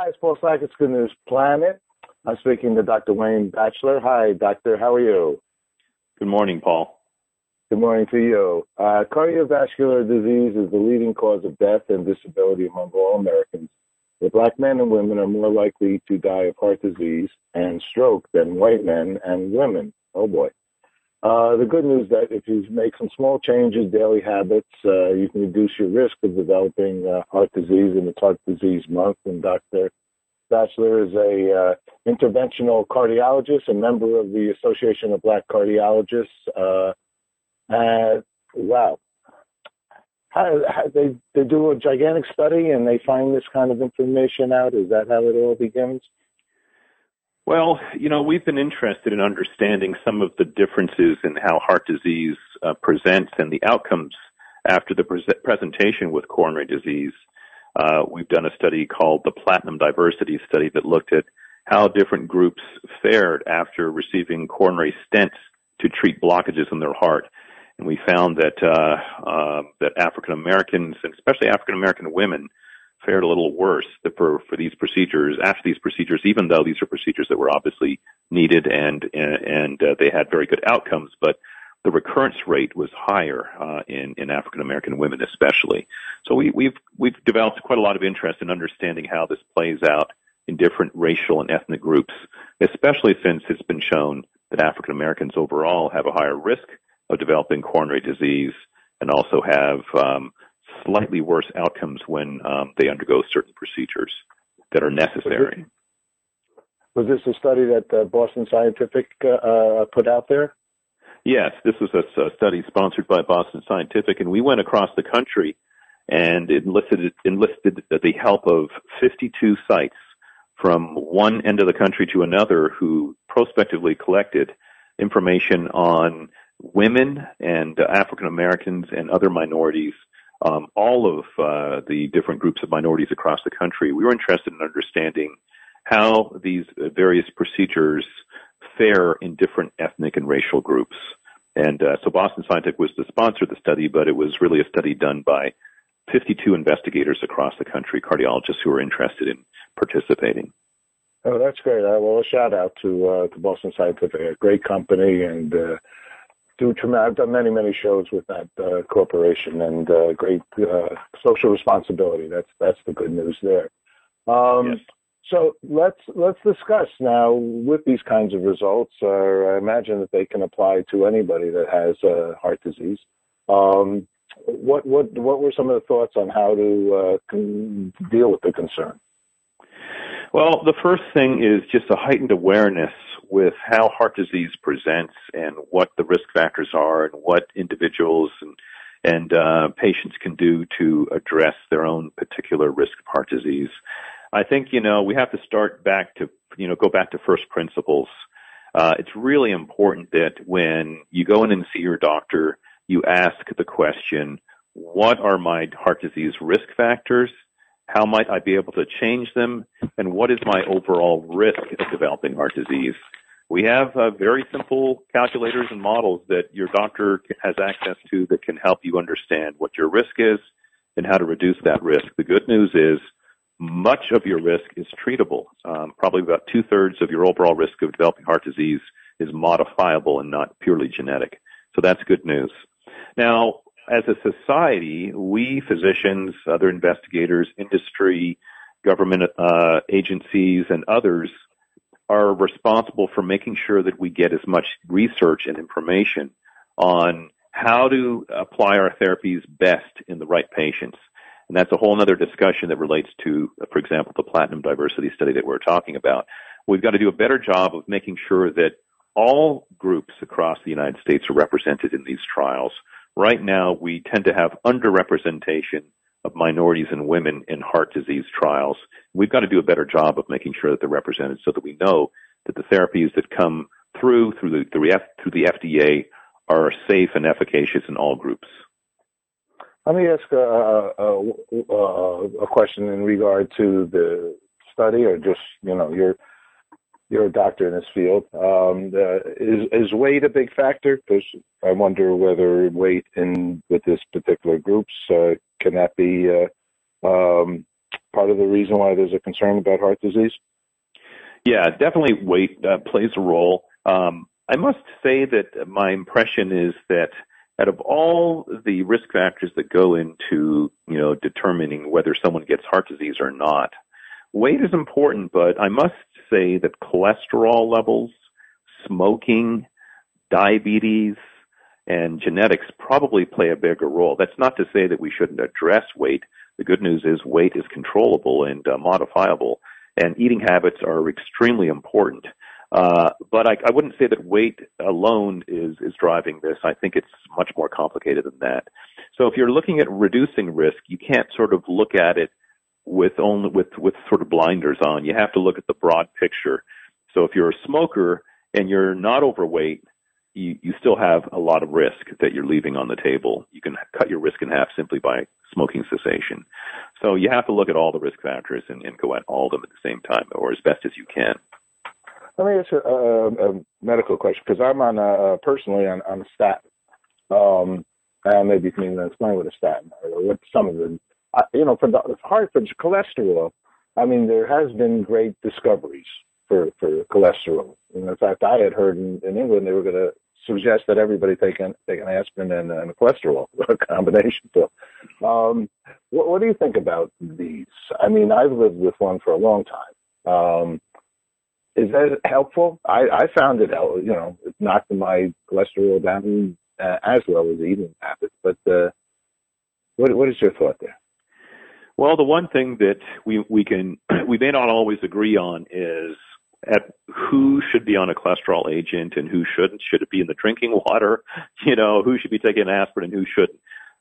Hi, it's Paul Sackett, Good News Planet. I'm speaking to Dr. Wayne Batchelor. Hi, doctor. How are you? Good morning, Paul. Good morning to you. Cardiovascular disease is the leading cause of death and disability among all Americans. The black men and women are more likely to die of heart disease and stroke than white men and women. Oh, boy. The good news is that if you make some small changes, daily habits, you can reduce your risk of developing heart disease in the Heart Disease Month. And Dr. Batchelor is a interventional cardiologist, a member of the Association of Black Cardiologists. Wow. They do a gigantic study and they find this kind of information out. Is that how it all begins? Well, we've been interested in understanding some of the differences in how heart disease presents and the outcomes after the presentation with coronary disease. We've done a study called the Platinum Diversity Study that looked at how different groups fared after receiving coronary stents to treat blockages in their heart. And we found that that African Americans, and especially African American women, fared a little worse for these procedures, after these procedures, even though these are procedures that were obviously needed and they had very good outcomes, but the recurrence rate was higher in African American women especially. So we've developed quite a lot of interest in understanding how this plays out in different racial and ethnic groups, especially since it's been shown that African Americans overall have a higher risk of developing coronary disease and also have slightly worse outcomes when they undergo certain procedures that are necessary. Was this a study that Boston Scientific put out there? Yes, this was a study sponsored by Boston Scientific, and we went across the country and enlisted the help of 52 sites from one end of the country to another who prospectively collected information on women and African Americans and other minorities, all of the different groups of minorities across the country. We were interested in understanding how these various procedures fare in different ethnic and racial groups. And so Boston Scientific was the sponsor of the study, but it was really a study done by 52 investigators across the country, cardiologists who were interested in participating. Oh, that's great. Well, a shout out to Boston Scientific, a great company, and I've done many shows with that corporation, and great social responsibility. That's the good news there. Yes. So let's discuss now with these kinds of results. I imagine that they can apply to anybody that has heart disease. What were some of the thoughts on how to deal with the concern? Well, the first thing is just a heightened awareness with how heart disease presents and what the risk factors are and what individuals and patients can do to address their own particular risk of heart disease. I think, we have to start back to, go back to first principles. It's really important that when you go in and see your doctor, you ask the question, what are my heart disease risk factors? How might I be able to change them? And what is my overall risk of developing heart disease? We have very simple calculators and models that your doctor has access to that can help you understand what your risk is and how to reduce that risk. The good news is much of your risk is treatable. Probably about 2/3 of your overall risk of developing heart disease is modifiable and not purely genetic. So that's good news. Now, as a society, we physicians, other investigators, industry, government agencies, and others are responsible for making sure that we get as much research and information on how to apply our therapies best in the right patients. And that's a whole other discussion that relates to, for example, the Platinum Diversity Study that we're talking about. We've got to do a better job of making sure that all groups across the United States are represented in these trials. Right now, we tend to have underrepresentation of minorities and women in heart disease trials. We've got to do a better job of making sure that they're represented so that we know that the therapies that come through the FDA are safe and efficacious in all groups. Let me ask a question in regard to the study, or just, you're a doctor in this field. Is weight a big factor? Because I wonder whether weight with this particular groups, can that be part of the reason why there's a concern about heart disease? Yeah, definitely weight plays a role. I must say that my impression is that out of all the risk factors that go into, determining whether someone gets heart disease or not, weight is important, but I must say that cholesterol levels, smoking, diabetes, and genetics probably play a bigger role. That's not to say that we shouldn't address weight. The good news is weight is controllable and modifiable, and eating habits are extremely important. But I wouldn't say that weight alone is driving this. I think it's much more complicated than that. So if you're looking at reducing risk, you can't sort of look at it with sort of blinders on. You have to look at the broad picture. So if you're a smoker and you're not overweight, you still have a lot of risk that you're leaving on the table. You can cut your risk in half simply by smoking cessation. So you have to look at all the risk factors and go at all of them at the same time, or as best as you can. Let me ask you a medical question, because I'm personally on a statin. And maybe you can explain what a statin or what some of them. For the heart, for cholesterol, I mean, there has been great discoveries for cholesterol. And in fact, I had heard in England they were going to suggest that everybody take an aspirin and a cholesterol combination pill. What do you think about these? I mean, I've lived with one for a long time. Is that helpful? I found it, it knocked my cholesterol down as well as eating habits. But what is your thought there? Well, the one thing that we may not always agree on is at who should be on a cholesterol agent and who shouldn't. Should it be in the drinking water? Who should be taking aspirin and who shouldn't?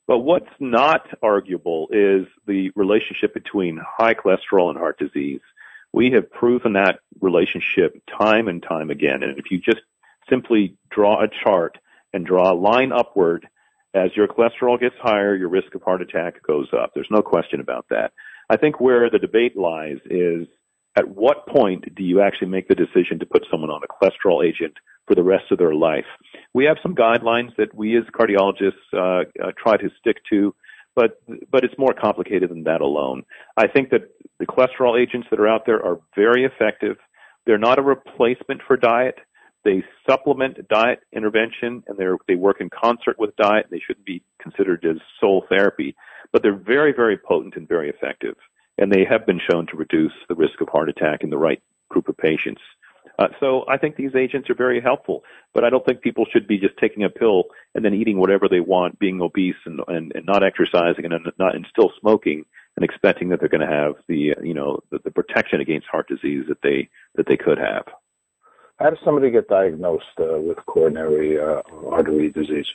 But what's not arguable is the relationship between high cholesterol and heart disease. We have proven that relationship time and time again. And if you just simply draw a chart and draw a line upward, as your cholesterol gets higher, your risk of heart attack goes up. There's no question about that. I think where the debate lies is at what point do you actually make the decision to put someone on a cholesterol agent for the rest of their life? We have some guidelines that we as cardiologists try to stick to, but it's more complicated than that alone. I think that the cholesterol agents that are out there are very effective. They're not a replacement for diet. They supplement diet intervention, and they work in concert with diet. They shouldn't be considered as sole therapy, but they're very, very potent and very effective, and they have been shown to reduce the risk of heart attack in the right group of patients. So I think these agents are very helpful, but I don't think people should be just taking a pill and then eating whatever they want, being obese and not exercising and still smoking and expecting that they're going to have the protection against heart disease that they could have. How does somebody get diagnosed with coronary artery disease?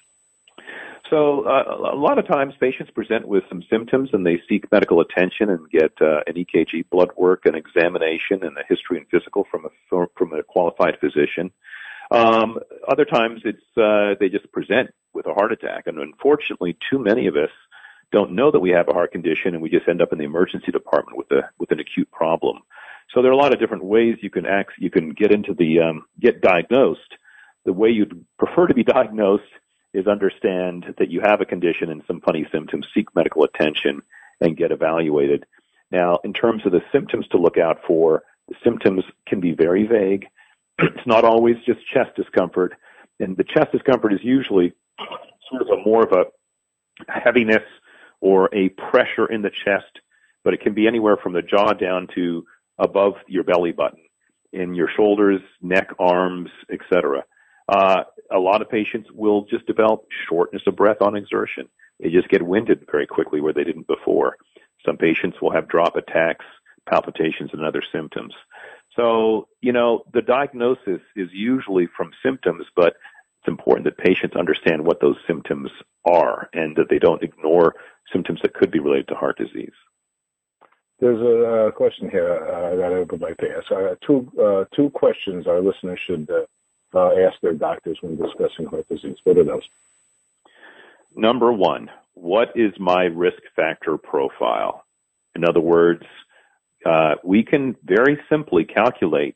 So a lot of times patients present with some symptoms and they seek medical attention and get an EKG blood work, an examination, and a history and physical from a qualified physician. Other times they just present with a heart attack, and unfortunately, too many of us don't know that we have a heart condition, and we just end up in the emergency department with an acute problem. So there are a lot of different ways you can get into get diagnosed. The way you'd prefer to be diagnosed is understand that you have a condition and some funny symptoms, seek medical attention, and get evaluated. Now, in terms of the symptoms to look out for, the symptoms can be very vague. It's not always just chest discomfort, and the chest discomfort is usually sort of more of a heaviness or a pressure in the chest, but it can be anywhere from the jaw down to above your belly button, in your shoulders, neck, arms, etc. A lot of patients will just develop shortness of breath on exertion. They just get winded very quickly where they didn't before. Some patients will have drop attacks, palpitations, and other symptoms. So, the diagnosis is usually from symptoms, but it's important that patients understand what those symptoms are and that they don't ignore symptoms that could be related to heart disease. There's a question here that I would like to ask. Two questions our listeners should ask their doctors when discussing heart disease. What are those? Number one, what is my risk factor profile? In other words, we can very simply calculate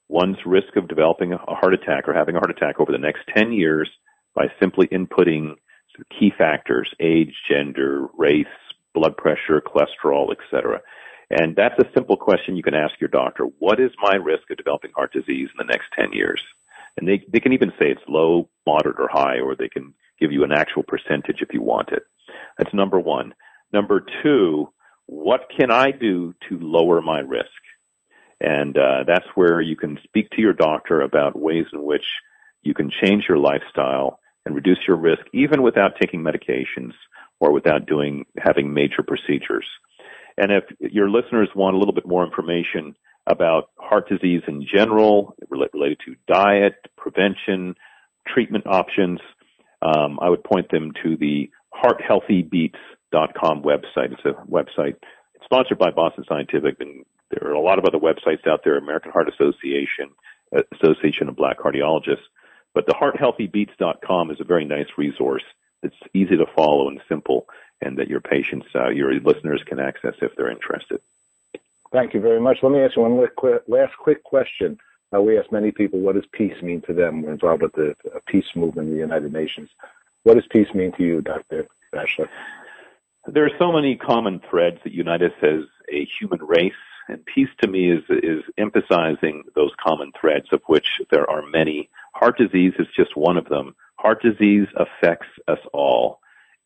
one's risk of developing a heart attack or having a heart attack over the next 10 years by simply inputting some key factors: age, gender, race, blood pressure, cholesterol, etc. And that's a simple question you can ask your doctor. What is my risk of developing heart disease in the next 10 years? And they can even say it's low, moderate, or high, or they can give you an actual percentage if you want it. That's number one. Number two, what can I do to lower my risk? And that's where you can speak to your doctor about ways in which you can change your lifestyle and reduce your risk, even without taking medications or without having major procedures. And if your listeners want a little bit more information about heart disease in general, related to diet, prevention, treatment options, I would point them to the hearthealthybeats.com website. It's a website. It's sponsored by Boston Scientific, and there are a lot of other websites out there, American Heart Association, Association of Black Cardiologists. But the hearthealthybeats.com is a very nice resource. It's easy to follow and simple, and that your patients, your listeners can access if they're interested. Thank you very much. Let me ask you one last quick question. We ask many people, what does peace mean to them? We're involved with the peace movement in the United Nations. What does peace mean to you, Dr. Bachelor? There are so many common threads that unite us as a human race, and peace to me is emphasizing those common threads, of which there are many. Heart disease is just one of them. Heart disease affects us all.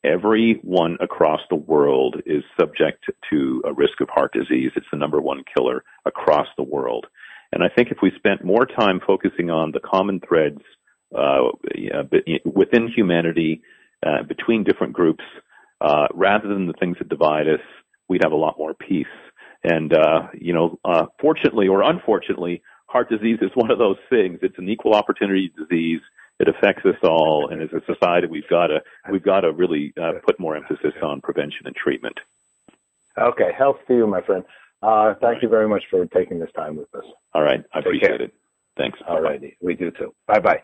Everyone across the world is subject to a risk of heart disease. It's the number one killer across the world. And I think if we spent more time focusing on the common threads within humanity, between different groups, rather than the things that divide us, we'd have a lot more peace. And, fortunately or unfortunately, heart disease is one of those things. It's an equal opportunity disease. It affects us all, and as a society, we've got to really put more emphasis on prevention and treatment. Okay, health to you, my friend. Thank you very much for taking this time with us. All right, I appreciate it. Thanks. All righty, we do too. Bye-bye.